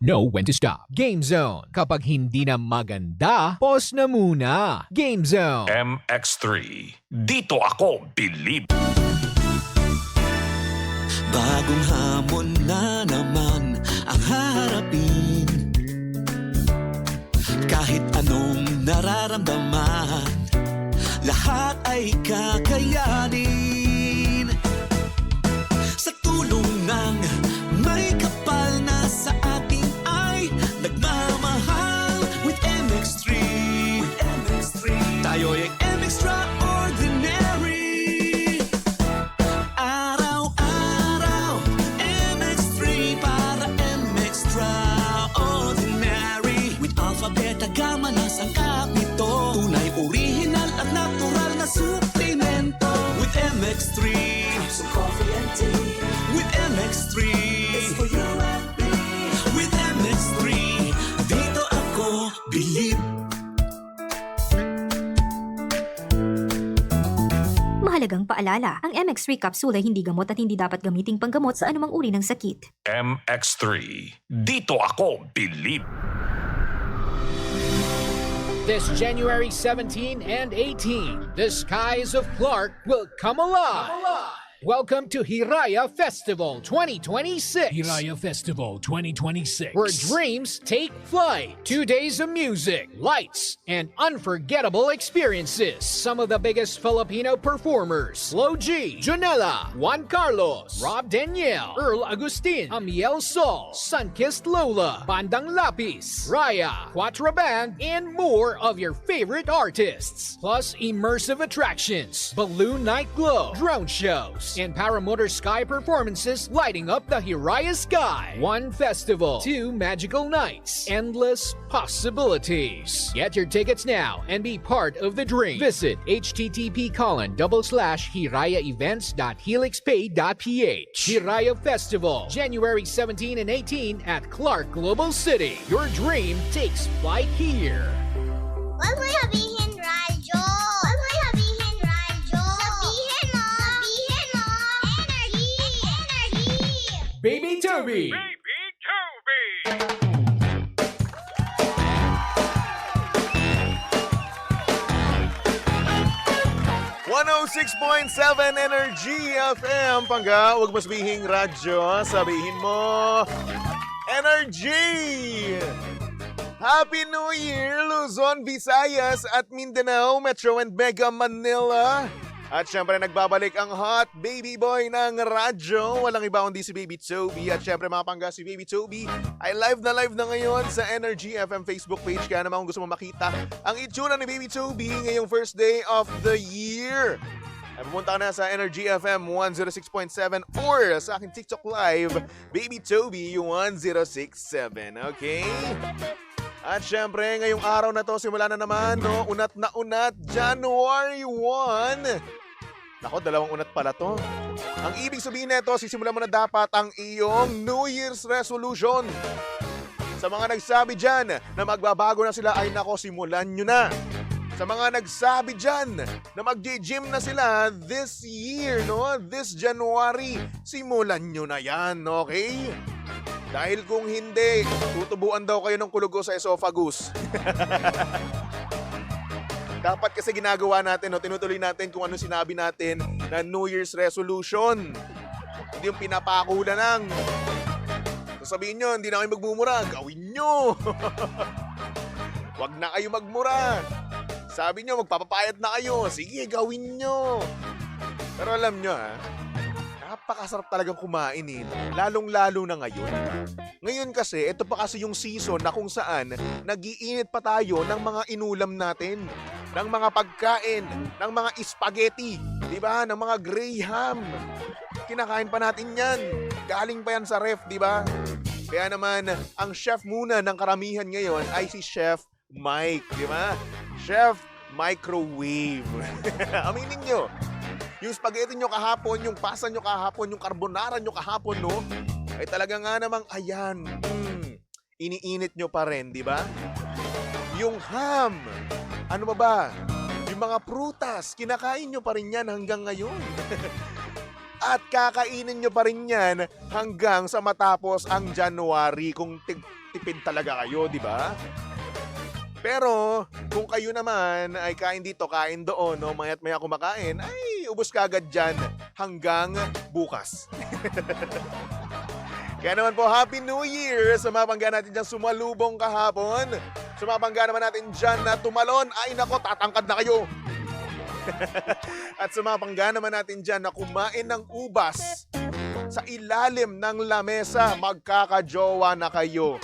Know when to stop. Game Zone. Kapag hindi na maganda, pause na muna. Game Zone. MX3. Dito ako bilib. Bagong hamon na naman ang haharapin. Kahit anong nararamdaman, lahat ay kakayanin. Sa tulong ng may kapal na sa atin ay nagmamahal with MX3. With MX3, tayo'y extraordinary. Araw-araw, MX3 para extraordinary. With alpha, beta, gamma na sangkap nito. Tunay, original at natural na suplemento. With MX3, capsule, coffee and tea. With MX3, it's for you and me. With MX3, dito ako bilib. Mahalagang paalala, ang MX3 capsule ay hindi gamot at hindi dapat gamiting panggamot sa anumang uri ng sakit. MX3. Dito ako bilib. This January 17 and 18, the skies of Clark will come alive. Welcome to Hiraya Festival 2026. Hiraya Festival 2026. Where dreams take flight. 2 days of music, lights, and unforgettable experiences. Some of the biggest Filipino performers: Flo G, Jonella, Juan Carlos, Rob Daniel, Earl Agustin, Amiel Sol, Sunkissed Lola, Bandang Lapis, Raya, Quattro Band, and more of your favorite artists. Plus immersive attractions, balloon night glow, drone shows, and paramotor sky performances lighting up the Hiraya sky. One festival, 2 magical nights, endless possibilities. Get your tickets now and be part of the dream. Visit http://hirayaevents.helixpay.ph. Hiraya Festival, January 17 and 18 at Clark Global City. Your dream takes flight here. Huwag mo sabihin radyo. Huwag mo sabihin radyo. Sabihin mo. Sabihin mo. Energy. Energy. Baby Toby! 106.7 Energy FM. Pangga, huwag mo sabihing radyo. Sabihin mo, Energy! Happy New Year, Luzon, Visayas at Mindanao, Metro and Mega Manila. At syempre nagbabalik ang hot baby boy ng radyo. Walang iba kundi si Baby Toby. At syempre mga pangga, si Baby Toby ay live na ngayon sa Energy FM Facebook page. Kaya naman kung gusto mo makita ang itsura ni Baby Toby ngayong first day of the year, ay pumunta ka na sa Energy FM 106.7 or sa aking TikTok live, Baby Toby 1067. Okay? At syempre, ngayong araw na to, simula na naman, no? Unat na unat, January 1. Nako, 2 unat pala to. Ang ibig sabihin nito, sisimulan mo na dapat ang iyong New Year's resolution. Sa mga nagsabi dyan na magbabago na sila, ay nako, simulan nyo na. Sa mga nagsabi dyan na mag-gym na sila this year, no? This January, simulan nyo na yan, okay? Dahil kung hindi, tutubuan daw kayo ng kulugo sa esophagus. Dapat kasi ginagawa natin, no? Tinutuloy natin kung ano sinabi natin na New Year's resolution. Hindi yung pinapako na lang. Sasabihin nyo, hindi na kayo magmumura. Gawin nyo. Huwag na kayo magmura. Sabi nyo, magpapapayat na kayo. Sige, gawin nyo. Pero alam nyo, napakasarap talagang kumain eh. Lalong-lalo na ngayon. Ngayon kasi, ito pa kasi yung season na kung saan nag-iinit pa tayo ng mga inulam natin. Ng mga pagkain, ng mga spaghetti, di ba? Ng mga graham. Kinakain pa natin yan. Galing pa yan sa ref, di ba? Kaya naman, ang chef muna ng karamihan ngayon ay si Chef Mike, di ba? Chef Microwave. Aminin nyo. Yung spaghetti nyo kahapon, yung pasta nyo kahapon, yung carbonara nyo kahapon, no? Ay talaga nga namang, ayan, iniinit nyo pa rin, di ba? Yung ham, ano ba? Yung mga prutas, kinakain nyo pa rin yan hanggang ngayon. At kakainin nyo pa rin yan hanggang sa matapos ang January kung tipid talaga kayo, di ba? Pero kung kayo naman ay kain dito, kain doon, no? Maya't maya kumakain, ay ubos kagad dyan hanggang bukas. Kaya naman po, Happy New Year! Sumabangga natin dyan sumalubong kahapon. Sumabangga naman natin dyan na tumalon. Ay nako, tatangkad na kayo. At sumabangga naman natin dyan na kumain ng ubas sa ilalim ng lamesa. Magkakajowa na kayo.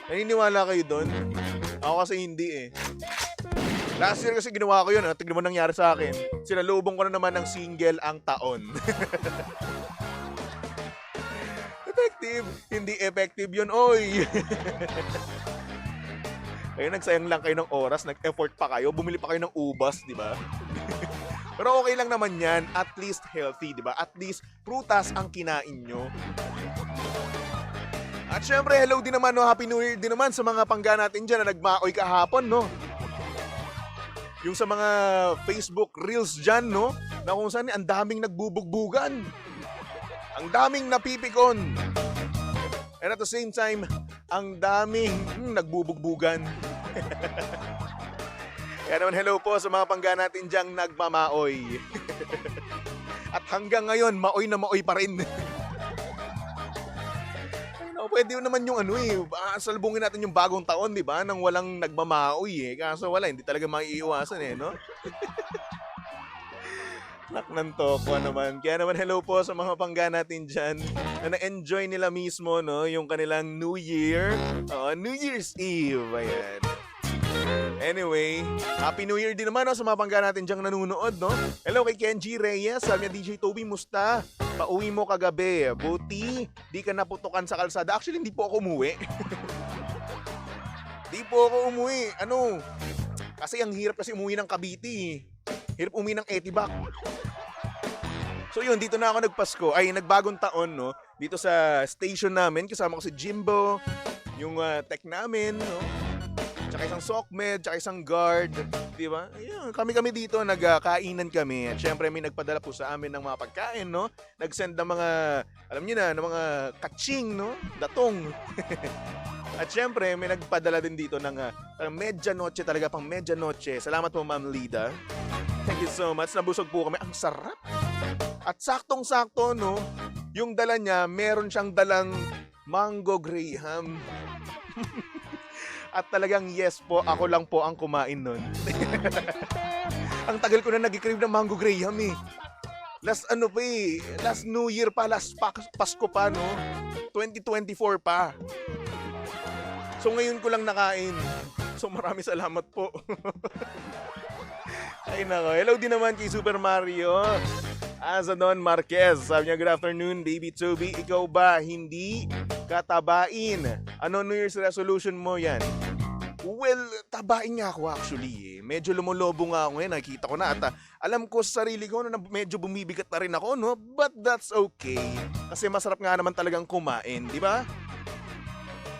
Naniniwala kayo doon? Ako kasi hindi eh. Last year kasi ginawa ko yun. Tignan mo nangyari sa akin. Sinalubong ko na naman ng single ang taon. Effective. Hindi effective yun, oy. Kayo nagsayang lang kayo ng oras, nag-effort pa kayo, bumili pa kayo ng ubas, di ba? Pero okay lang naman yan, at least healthy, di ba? At least prutas ang kinain nyo. At syempre, hello din naman, no? Happy New Year din naman sa mga pangga natin dyan na nagmaoy kahapon, no? Yung sa mga Facebook Reels dyan, no? Na kung saan, ang daming nagbubugbugan. Ang daming napipikon. And at the same time, ang daming nagbubugbugan. Kaya naman hello po sa mga pangga natin dyang nagmamaoy. At hanggang ngayon, maoy na maoy pa rin. Pwede naman yung salubungin natin yung bagong taon, di ba? Nang walang nagmamaoy eh. Kaso wala, hindi talaga maiiwasan eh, no? Naknan toko naman. Kaya naman hello po sa mga pangga natin dyan na na-enjoy nila mismo, no, yung kanilang New Year. New Year's Eve. Ayan. Anyway, Happy New Year din naman, no, sa mga pangga natin dyang nanunood, no. Hello kay Kenji Reyes. Sabi niya, DJ Toby, musta? Pauwi mo kagabi. Buti, di ka naputukan sa kalsada. Actually, hindi po ako umuwi. Di po ako umuwi. Kasi ang hirap kasi umuwi ng Cavite. Hirap umuwi ng Etibac. So yun, dito na ako nagpasko. Ay, nagbagong taon, no? Dito sa station namin, kasama ko si Jimbo, yung tech namin, no? Tsaka isang SOCMED, tsaka isang guard, di ba? Ayun, kami dito, nagkainan kami. At syempre, may nagpadala po sa amin ng mga pagkain, no? Nag-send ng mga, alam niyo na, ng mga kaching, no? Datong. At syempre, may nagpadala din dito ng medianoche, talaga pang medianoche. Salamat po, Ma'am Lida. Thank you so much. Nabusog po kami. Ang sarap. At saktong-sakto, no? Yung dala niya, meron siyang dalang mango graham. At talagang yes po, ako lang po ang kumain nun. Ang tagal ko na nag-crave ng mango graham eh. Last New Year pa, last Pasko pa, no? 2024 pa. So ngayon ko lang nakain. So maraming salamat po. Ay nako. Hello din naman kay Super Mario Azadon Marquez. Sabi niya, good afternoon, baby Toby. Ikaw ba hindi katabain? Ano New Year's resolution mo yan? Well, tabain nga ako actually eh. Medyo lumolobo nga ako ngayon. Nakikita ko na at alam ko sa sarili ko na medyo bumibigat na rin ako, no? But that's okay. Kasi masarap nga naman talagang kumain, di ba?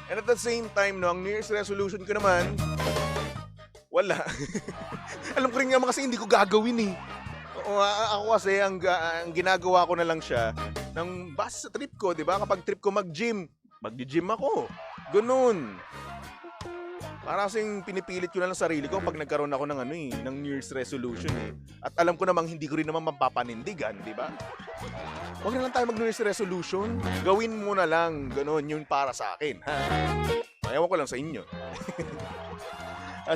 And at the same time, no, ang New Year's resolution ko naman, wala. Alam ko rin naman kasi hindi ko gagawin eh. Ako kasi, ang ginagawa ko na lang siya, ng base sa trip ko, di ba? Kapag trip ko mag-gym ako. Ganun. Para kasing pinipilit ko na lang sarili ko pag nagkaroon ako ng ng New Year's resolution eh. At alam ko namang hindi ko rin naman mapapanindigan, di ba? Huwag na lang tayo mag-New Year's resolution. Gawin mo na lang. Ganun, yun para sa akin. Ha? Ayaw ko lang sa inyo.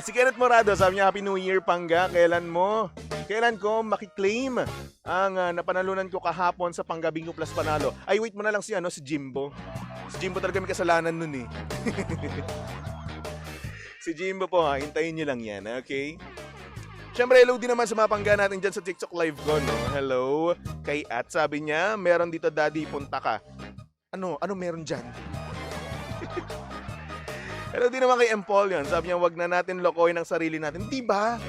Si Kenneth Morado, sabi niya, Happy New Year, Pangga. Kailan ko makiklaim ang napanalunan ko kahapon sa Pangga Bingo Plus Panalo? Ay, wait mo na lang si Jimbo. Si Jimbo talaga may kasalanan nun eh. Si Jimbo po, hintayin nyo lang yan, okay? Siyempre, hello din naman sa mga pangga natin dyan sa TikTok live ko, no? Hello kay At. Sabi niya, meron dito, daddy, punta ka. Ano meron dyan? Hello din naman kay Empol yun. Sabi niya, wag na natin lokohin ang sarili natin. Di ba?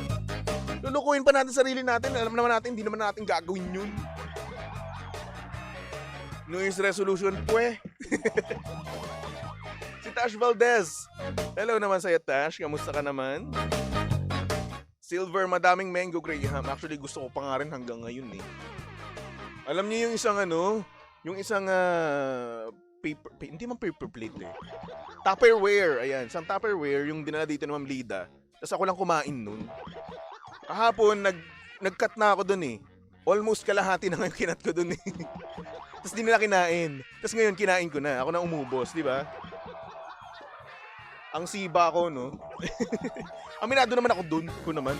Lulukuhin pa natin sarili natin. Alam naman natin, hindi naman natin gagawin yun. New Year's resolution, pwe. Si Tash Valdez. Hello naman sa'yo, Tash. Kamusta ka naman? Silver, madaming mango graham. Actually, gusto ko pa nga rin hanggang ngayon eh. Alam niyo yung isang hindi man paper plate eh. Tupperware, ayan. Isang Tupperware yung dinala dito ni Ma'am Lida. Tapos ako lang kumain nun. Kahapon, nag-cut na ako dun eh. Almost kalahati na ngayon kinat ko dun eh. Tapos di nila kinain. Tapos ngayon kinain ko na. Ako na umubos, di ba? Ang siba ko, no? Aminado naman ako dun. Ko naman.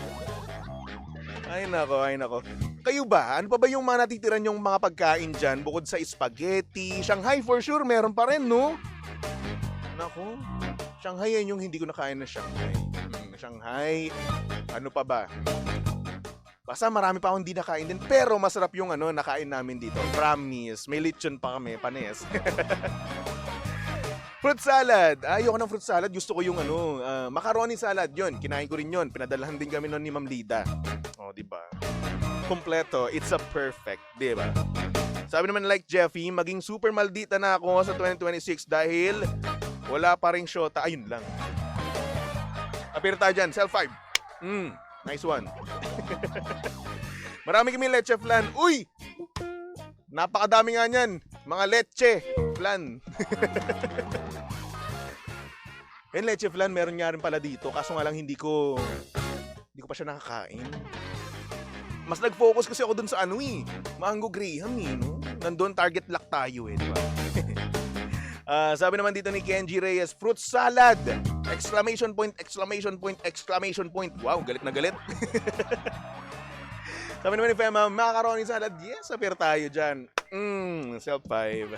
Ay nako. Kayo ba? Ano pa ba yung mga natitiran yung mga pagkain dyan? Bukod sa spaghetti, Shanghai for sure, meron pa rin, no? Nako. Shanghai yan yung hindi ko nakain na Shanghai. Shanghai. Ano pa ba? Basta marami pa akong hindi nakain din. Pero masarap yung nakain namin dito. Promise. May lechon pa kami. Panes. Fruit salad. Ayoko ng fruit salad. Gusto ko yung macaroni salad. Yun. Kinain ko rin yun. Pinadalahan din kami nun ni Ma'am Lida. O, diba? Kompleto. It's a perfect. Diba? Sabi naman like Jeffy, maging super maldita na ako sa 2026 dahil wala pa ring shota. Ayun lang. Apir tayo dyan. Cell 5. Nice one. Marami kami leche flan. Uy! Napakadami nga niyan. Mga leche flan. Yung leche flan, meron nga rin pala dito. Kaso nga lang hindi ko pa siya nakakain. Mas nag-focus kasi ako dun sa Mango Graham no? Nandun target lock tayo di ba? Sabi naman dito ni Kenji Reyes, fruit salad! Exclamation point, exclamation point, exclamation point. Wow, galit na galit. Sabi naman ni Fema, macaroni salad. Yes, appear tayo dyan. Self 5.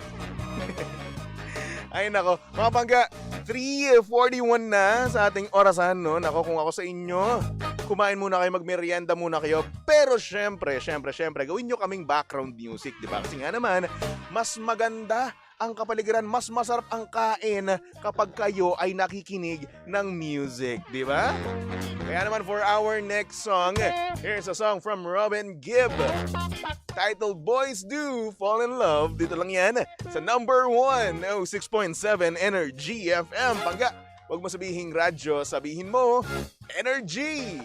Ay nako, mga pangga, 3:41 na sa ating orasan, no? Nako, kung ako sa inyo, kumain muna kayo, magmerienda muna kayo. Pero syempre, gawin nyo kaming background music, di ba? Kasi nga naman, mas maganda ang kapaligiran, mas masarap ang kain kapag kayo ay nakikinig ng music, di ba? Kaya naman for our next song, here's a song from Robin Gibb. Titled Boys Do Fall in Love. Dito lang yan sa number 1, 6.7 Energy FM. Pangga, wag mo sabihin radyo, sabihin mo Energy!